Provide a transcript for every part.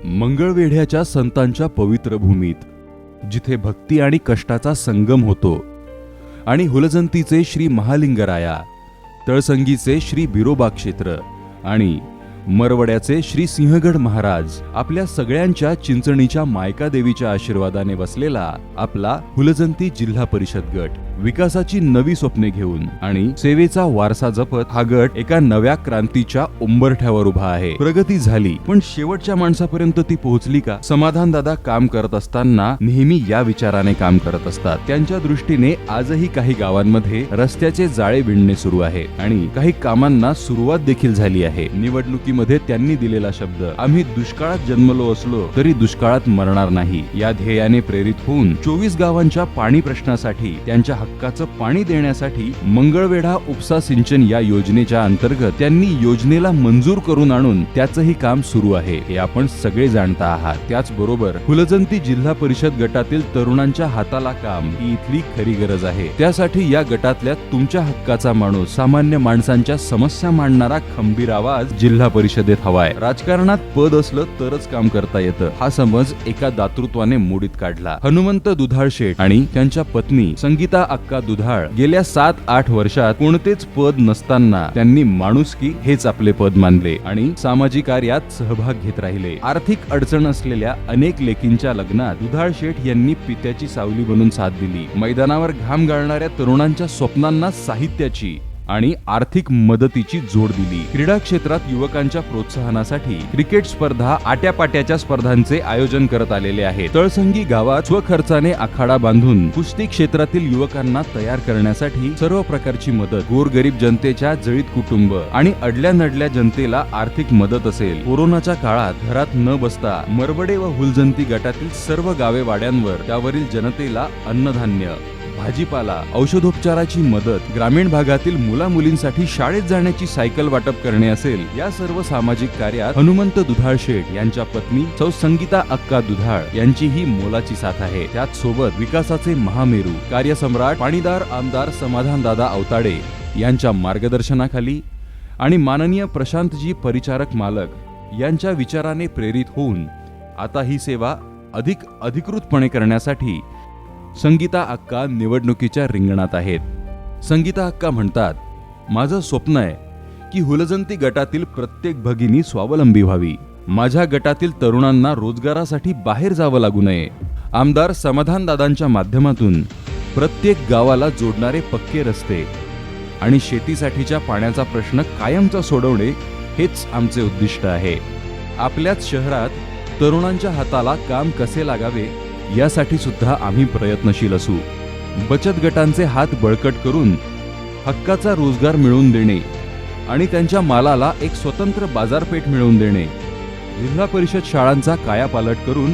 मंगळवेढ्याच्या संतांच्या पवित्र भूमीत, जिथे भक्ती आणि कष्टाचा संगम होतो आणि हुलजंतीचे श्री महालिंगराया, तळसंगीचे श्री बिरोबा क्षेत्र आणि मरवड्याचे श्री सिंहगड महाराज आपल्या सगळ्यांच्या चिंचणीच्या मायका देवीच्या आशीर्वादाने बसलेला आपला हुलजंती जिल्हा परिषद गट विकासाची नवी स्वप्ने घेऊन आणि सेवेचा वारसा जपत हा गट एका नव्या क्रांतीच्या उंबरठ्यावर उभा आहे. प्रगती झाली, पण शेवटच्या माणसापर्यंत ती पोहोचली का? समाधान दादा काम करत असताना नेहमी या विचाराने काम करत असतात. त्यांच्या दृष्टीने आजही काही गावांमध्ये रस्त्याचे जाळे विणणे सुरू आहे आणि काही कामांना सुरुवात देखील झाली आहे. निवडणुकीमध्ये त्यांनी दिलेला शब्द, आम्ही दुष्काळात जन्मलो असलो तरी दुष्काळात मरणार नाही, या ध्येयाने प्रेरित होऊन 24 गावांच्या पाणी प्रश्नासाठी, त्यांच्या हक्काचं पाणी देण्यासाठी मंगळवेढा उपसा सिंचन या योजनेच्या अंतर्गत त्यांनी योजनेला मंजूर करून आणून त्याचंही काम सुरू आहे, हे आपण सगळे जाणता आहात. त्याचबरोबर हुलजंती जिल्हा परिषद गटातील तरुणांच्या हाताला काम ही इथली खरी गरज आहे. त्यासाठी या गटातल्या तुमच्या हक्काचा माणूस, सामान्य माणसांच्या समस्या मांडणारा खंबीर आवाज जिल्हा परिषदेत हवाय. राजकारणात पद असलं तरच काम करता येतं, हा समज एका दातृत्वाने मोडीत काढला. हनुमंत दुधाळ शेठ आणि त्यांच्या पत्नी संगीता अक्का दुधाळ गेल्या 7-8 वर्षात कोणतेच पद नसताना त्यांनी माणुसकी हेच आपले पद मानले आणि सामाजिक कार्यात सहभाग घेत राहिले. आर्थिक अडचण असलेल्या अनेक लेकींच्या लग्नात दुधाळ शेठ यांनी पित्याची सावली बनून साथ दिली. मैदानावर घाम गाळणाऱ्या तरुणांच्या स्वप्नांना साहित्याची आणि आर्थिक मदतीची जोड दिली. क्रीडा क्षेत्रात युवकांच्या प्रोत्साहनासाठी क्रिकेट स्पर्धा, आट्यापाट्याच्या स्पर्धांचे आयोजन करत आलेले आहे. तळसंगी गावात स्वखर्चाने आखाडा बांधून कुस्ती क्षेत्रातील युवकांना तयार करण्यासाठी सर्व प्रकारची मदत, गोरगरीब जनतेच्या जळीत कुटुंब आणि अडल्या नडल्या जनतेला आर्थिक मदत असेल. कोरोनाच्या काळात घरात न बसता मरवडे व हुलजंती गटातील सर्व गावे वाड्यांवर त्यावरील जनतेला अन्नधान्य, भाजीपाला, औषधोपचाराची मदत, ग्रामीण भागातील मुला मुलींसाठी शाळेत जाण्याची सायकल वाटप करणे असेल, या सर्व सामाजिक कार्यात हनुमंत दुधाळ शेठ यांच्या पत्नी सौ संगीता अक्का दुधाळ यांची ही मोलाची साथ आहे. त्याच सोबत विकासाचे महामेरू, कार्यसम्राट पाणीदार आमदार समाधान दादा अवताडे यांच्या मार्गदर्शनाखाली आणि माननीय प्रशांतजी परिचारक मालक यांच्या विचाराने प्रेरित होऊन आता ही सेवा अधिक अधिकृतपणे करण्यासाठी संगीता अक्का निवडणुकीच्या रिंगणात आहेत. संगीता अक्का म्हणतात, माझं स्वप्न आहे की हुलजंती गटातील प्रत्येक भगिनी स्वावलंबी व्हावी. माझ्या गटातील तरुणांना रोजगारासाठी बाहेर जावं लागू नये. आमदार समाधान दादांच्या माध्यमातून प्रत्येक गावाला जोडणारे पक्के रस्ते आणि शेतीसाठीच्या पाण्याचा प्रश्न कायमचा सोडवणे हेच आमचे उद्दिष्ट आहे. आपल्याच शहरात तरुणांच्या हाताला काम कसे लागावे यासाठी सुद्धा आम्ही प्रयत्नशील असू. बचत गटांचे हात बळकट करून हक्काचा रोजगार मिळवून देणे आणि त्यांच्या मालाला एक स्वतंत्र बाजारपेठ मिळवून देणे, जिल्हा परिषद शाळांचा कायापालट करून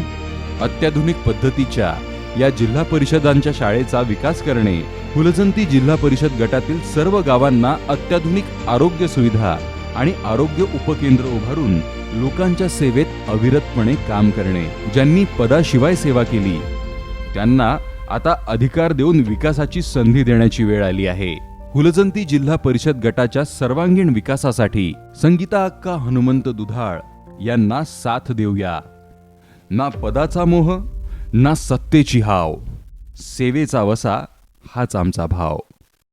अत्याधुनिक पद्धतीच्या या जिल्हा परिषदांच्या शाळेचा विकास करणे, हुलजंती जिल्हा परिषद गटातील सर्व गावांना अत्याधुनिक आरोग्य सुविधा आणि आरोग्य उपकेंद्र उभारून लोकांच्या सेवेत अविरतपणे काम करणे. ज्यांनी पदाशिवाय सेवा केली त्यांना आता अधिकार देऊन विकासाची संधी देण्याची वेळ आली आहे. हुलजंती जिल्हा परिषद गटाच्या सर्वांगीण विकासासाठी संगीता अक्का हनुमंत दुधाळ यांना साथ देऊया. ना पदाचा मोह, ना सत्तेची हाव, सेवेचा वसा हाच आमचा भाव.